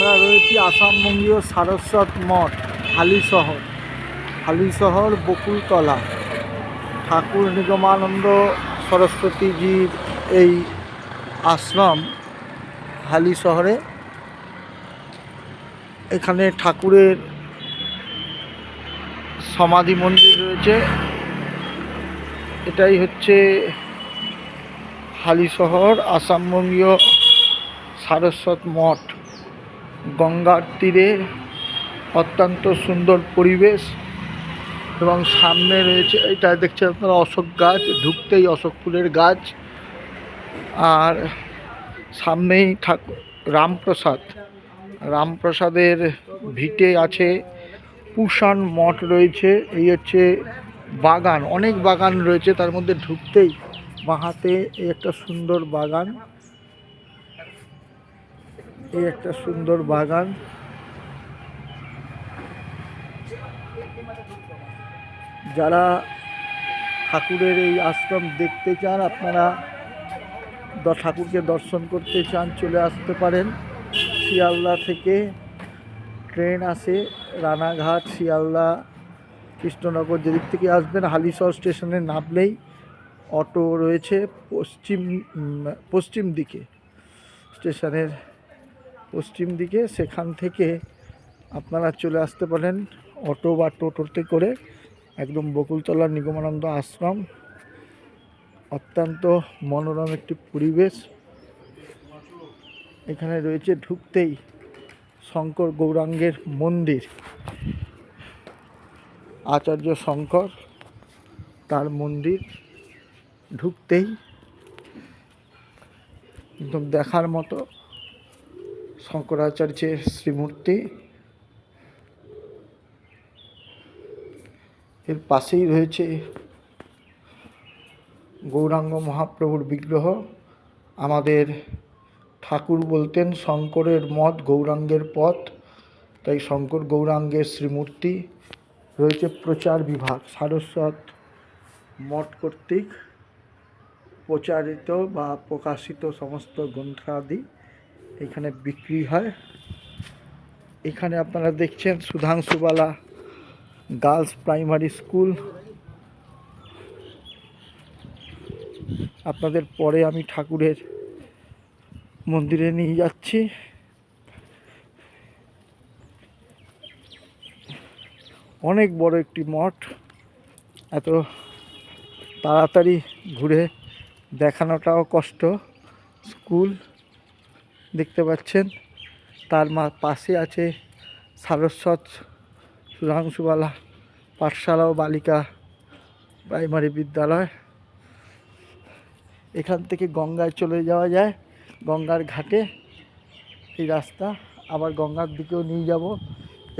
আমরা রয়েছি আসামবঙ্গীয় সারস্বত মঠ, হালিশহর বকুলতলা। ঠাকুর নিগমানন্দ সরস্বতীজির এই আশ্রম হালিশহরে। এখানে ঠাকুরের সমাধি মন্দির রয়েছে। এটাই হচ্ছে হালিশহর আসামবঙ্গীয় সারস্বত মঠ। গঙ্গার তীরে অত্যন্ত সুন্দর পরিবেশ এবং সামনে রয়েছে, এটা দেখছেন আপনারা, অশোক গাছ, ঢুকতেই অশোক ফুলের গাছ। আর সামনেই ঠাকুর রামপ্রসাদের ভিটে আছে, পুষাণ মঠ রয়েছে। এই হচ্ছে বাগান, অনেক বাগান রয়েছে, তার মধ্যে ঢুকতেই বাঁহাতে এই একটা সুন্দর বাগান, যারা ঠাকুরের এই আশ্রম দেখতে চান, আপনারা ঠাকুরকে দর্শন করতে চান, চলে আসতে পারেন। শিয়ালদা থেকে ট্রেন আসে, রানাঘাট, শিয়ালদা, কৃষ্ণনগর, যেদিক থেকে আসবেন হালিশহর স্টেশনে নামলেই অটো রয়েছে পশ্চিম দিকে, স্টেশনের পশ্চিম দিকে। সেখান থেকে আপনারা চলে আসতে পারেন অটো বা টোটোতে করে একদম বকুলতলা নিগমানন্দ আশ্রম। অত্যন্ত মনোরম একটি পরিবেশ। এখানে রয়েছে ঢুকতেই শঙ্কর গৌরাঙ্গের মন্দির, আচার্য শঙ্কর, তার মন্দির। ঢুকতেই একদম দেখার মতো শঙ্করাচার্যের শ্রীমূর্তি। এর পাশেই রয়েছে গৌরাঙ্গ মহাপ্রভুর বিগ্রহ। আমাদের ঠাকুর বলতেন শঙ্করের মত গৌরাঙ্গের পথ, তাই শঙ্কর গৌরাঙ্গের শ্রীমূর্তি রয়েছে। প্রচার বিভাগ, সারস্বত মঠ কর্তৃক প্রচারিত বা প্রকাশিত সমস্ত গ্রন্থাদি এখানে বিক্রি হয়। এখানে আপনারা দেখছেন সুধাংশুবালা গার্লস প্রাইমারি স্কুল। আপনাদের পরে আমি ঠাকুরের মন্দিরে নিয়ে যাচ্ছি। অনেক বড় একটি মঠ, এত তাড়াতাড়ি ঘুরে দেখানোটাও কষ্ট। স্কুল দেখতে পাচ্ছেন, তার পাশে আছে সারস্বত সুধাংশুবালা পাঠশালা ও বালিকা প্রাইমারি বিদ্যালয়। এখান থেকে গঙ্গায় চলে যাওয়া যায়, গঙ্গার ঘাটে এই রাস্তা, আবার গঙ্গার দিকেও নিয়ে যাব।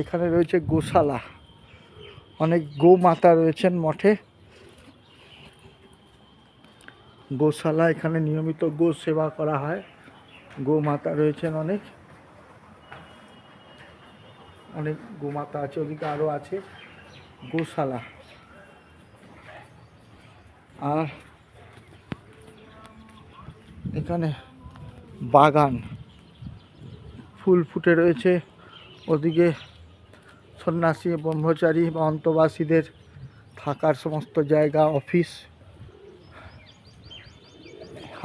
এখানে রয়েছে গোশালা, অনেক গোমাতা রয়েছেন মঠে। গোশালা, এখানে নিয়মিত গো সেবা করা হয়। গোমাতা রয়েছেন অনেক গোমাতা আছে, ওদিকে আরও আছে গোশালা। আর এখানে বাগান, ফুল ফুটে রয়েছে। ওদিকে সন্ন্যাসী, ব্রহ্মচারী বা অন্তবাসীদের থাকার সমস্ত জায়গা, অফিস।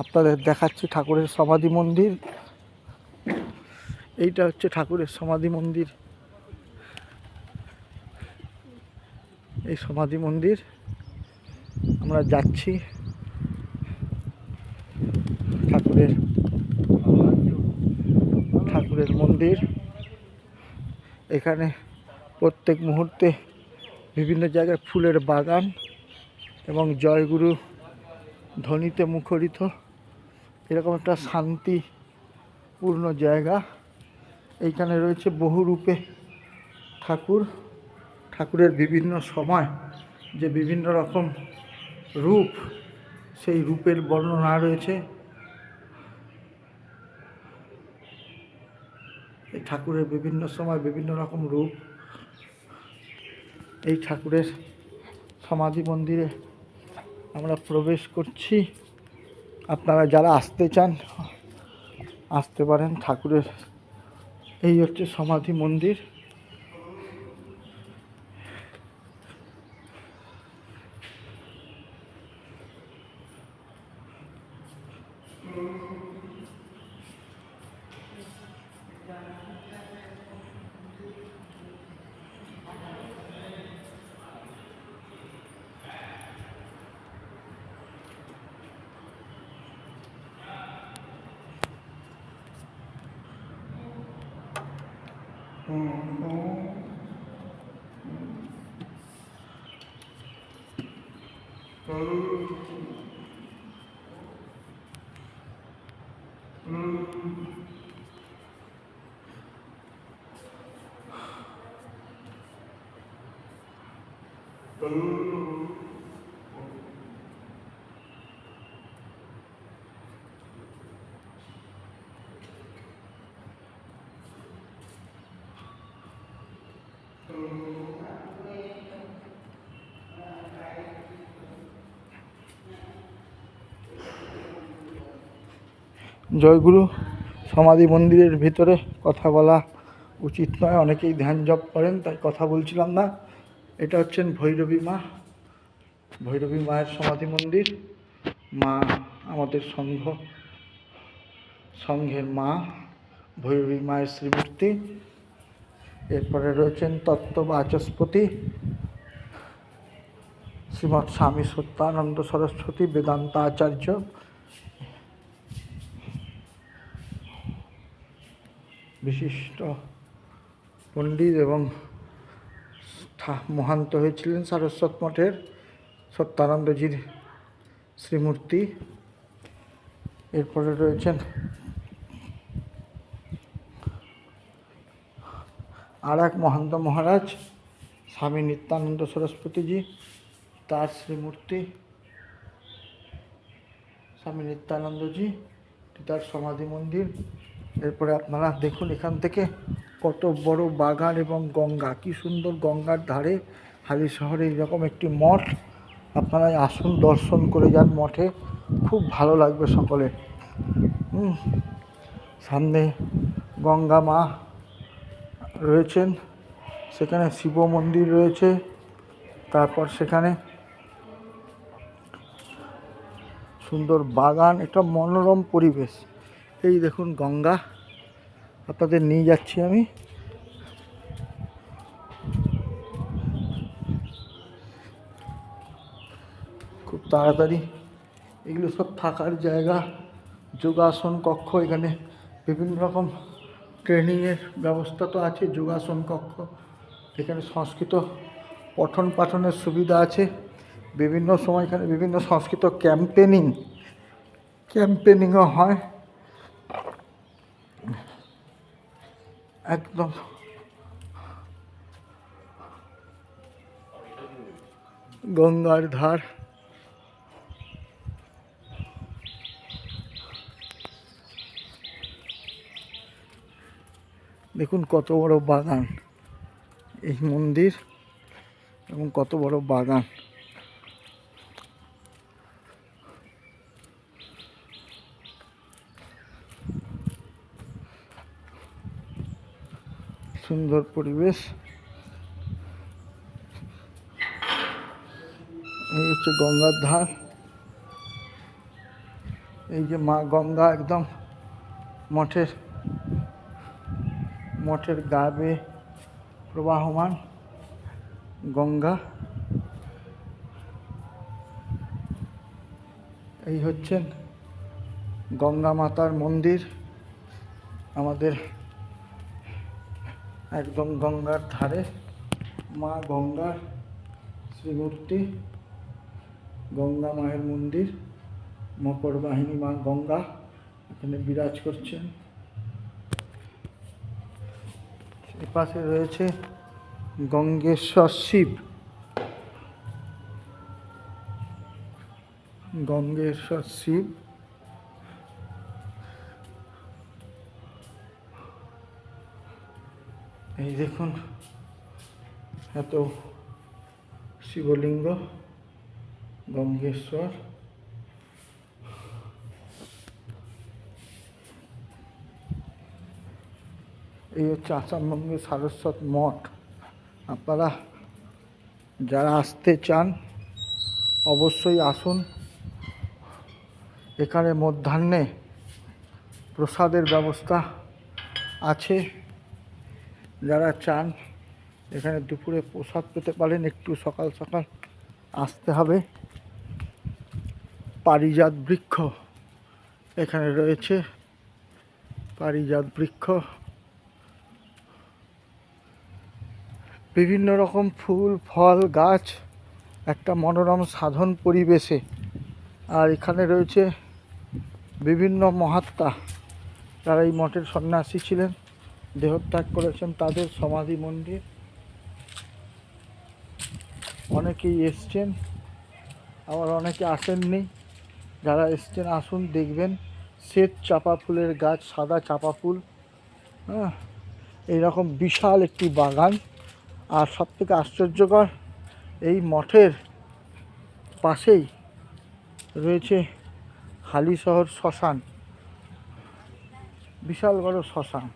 আপনাদের দেখাচ্ছি ঠাকুরের সমাধি মন্দির। এইটা হচ্ছে ঠাকুরের সমাধি মন্দির। এই সমাধি মন্দির আমরা যাচ্ছি। ঠাকুরের মন্দির। এখানে প্রত্যেক মুহূর্তে বিভিন্ন জায়গায় ফুলের বাগান এবং জয়গুরু ধ্বনিতে মুখরিত এরকম একটা শান্তিপূর্ণ জায়গা। এইখানে রয়েছে বহুরূপে ঠাকুরের বিভিন্ন সময় যে বিভিন্ন রকম রূপ, সেই রূপের বর্ণনা রয়েছে। এই ঠাকুরের বিভিন্ন সময় বিভিন্ন রকম রূপ। এই ঠাকুরের সমাধি মন্দিরে আমরা প্রবেশ করছি। আপনারা যারা আসতে চান আসতে পারেন। ঠাকুরের এই হচ্ছে সমাধি মন্দির। জয়গুরু। সমাধি মন্দিরের ভিতরে কথা বলা উচিত নয়, অনেকেই ধ্যান জপ করেন, তাই কথা বলছিলাম না। এটা হচ্ছেন ভৈরবী মা, ভৈরবী মায়ের সমাধি মন্দির। মা আমাদের সংঘের মা, ভৈরবী মায়ের শ্রীমূর্তি। এরপরে রয়েছেন তত্ত্ব বাচস্পতি শ্রীমৎ স্বামী সত্যানন্দ সরস্বতী বেদান্ত আচার্য। বিশিষ্ট পণ্ডিত এবং মহান্ত হয়েছিলেন সারস্বত মঠের সত্যানন্দজির শ্রীমূর্তি। এরপরে রয়েছেন আর এক মহান্ত মহারাজ স্বামী নিত্যানন্দ সরস্বতীজি, তার শ্রীমূর্তি স্বামী নিত্যানন্দজি, তার সমাধি মন্দির। এরপরে আপনারা দেখুন এখান থেকে কত বড় বাগান এবং গঙ্গা, কি সুন্দর গঙ্গার ধারে হালি শহরে এরকম একটি মঠ। আপনারা আসুন, দর্শন করে যান মঠে, খুব ভালো লাগবে সকলে। সামনে গঙ্গা মা রয়েছেন, সেখানে শিব মন্দির রয়েছে, তারপর সেখানে সুন্দর বাগান, একটা মনোরম পরিবেশ। এই দেখুন গঙ্গা, আপনাদের নিয়ে যাচ্ছি আমি। খুব তাড়াতাড়ি, এগুলো সব থাকার জায়গা, যোগাসন কক্ষ। এখানে বিভিন্ন রকম ট্রেনিংয়ের ব্যবস্থা তো আছে, যোগাসন কক্ষ। এখানে সংস্কৃত পঠন পাঠনের সুবিধা আছে। বিভিন্ন সময় এখানে বিভিন্ন সংস্কৃত ক্যাম্পেনিংও হয়। একদম গঙ্গার ধার। দেখুন কত বড় বাগান, এই মন্দির এবং কত বড় বাগান। সুন্দর পরিবেশ। এই হচ্ছে গঙ্গার ধার। এই যে মা গঙ্গা একদম মঠের গা বেয়ে প্রবাহমান গঙ্গা। এই হচ্ছেন গঙ্গা মাতার মন্দির, আমাদের একদম গঙ্গার ধারে মা গঙ্গার শ্রীমূর্তি, গঙ্গা মায়ের মন্দির। মকর বাহিনী মা গঙ্গা এখানে বিরাজ করছেন। এপাশে রয়েছে গঙ্গেশ্বর শিব, গঙ্গেশ্বর শিব। এই দেখুন এত শিবলিঙ্গ, গঙ্গেশ্বর। এই হচ্ছে আসামবঙ্গের সারস্বত মঠ। আপনারা যারা আসতে চান অবশ্যই আসুন। এখানে মধ্যাহ্নে প্রসাদের ব্যবস্থা আছে। যারা চান এখানে দুপুরে প্রসাদ পেতে পারেন, একটু সকাল সকাল আসতে হবে। পারিজাত বৃক্ষ এখানে রয়েছে, পারিজাত বৃক্ষ, বিভিন্ন রকম ফুল ফল গাছ, একটা মনোরম সাধন পরিবেশে। আর এখানে রয়েছে বিভিন্ন মহাত্মা যারা এই মঠের সন্ন্যাসী ছিলেন, দেহত্যাগ করেছেন, তাদের সমাধি মন্দির। অনেকেই এসছেন, আবার অনেকে আসেননি। যারা এসছেন আসুন, দেখবেন শ্বেত চাপা ফুলের গাছ, সাদা চাপা ফুল, হ্যাঁ, এইরকম বিশাল একটি বাগান। আর সবথেকে আশ্চর্যকর, এই মঠের পাশেই রয়েছে হালিশহর শ্মশান, বিশাল বড় শ্মশান।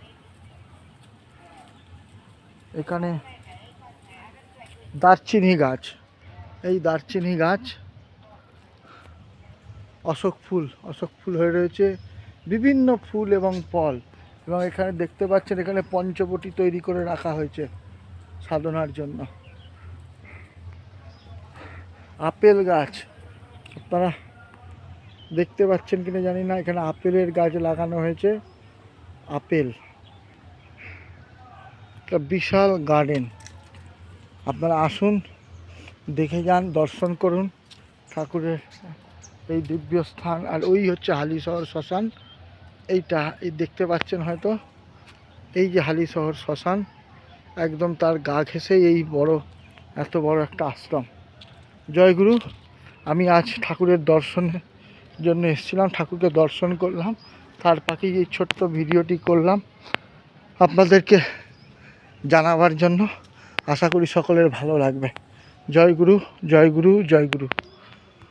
এখানে দারচিনি গাছ, এই দারচিনি গাছ অশোক ফুল হয়ে রয়েছে, বিভিন্ন ফুল এবং ফল। এবং এখানে দেখতে পাচ্ছেন এখানে পঞ্চবটি তৈরি করে রাখা হয়েছে সাধনার জন্য। আপেল গাছ আপনারা দেখতে পাচ্ছেন কিনা জানি না, এখানে আপেলের গাছ লাগানো হয়েছে। আপেল, একটা বিশাল গার্ডেন। আপনারা আসুন, দেখে যান, দর্শন করুন ঠাকুরের এই দিব্য স্থান। আর ওই হচ্ছে হালিশহর শ্মশান। এইটা এই দেখতে পাচ্ছেন হয়তো, এই যে হালিশহর শ্মশান, একদম তার গা ঘেঁষেই এই বড়, এত বড় একটা আশ্রম। জয়গুরু। আমি আজ ঠাকুরের দর্শনের জন্য এসেছিলাম, ঠাকুরকে দর্শন করলাম, তার পাখি এই ছোট্ট ভিডিওটি করলাম আপনাদেরকে জানাবার জন্য। আশা করি সকলের ভালো লাগবে। জয় গুরু, জয় গুরু, জয় গুরু।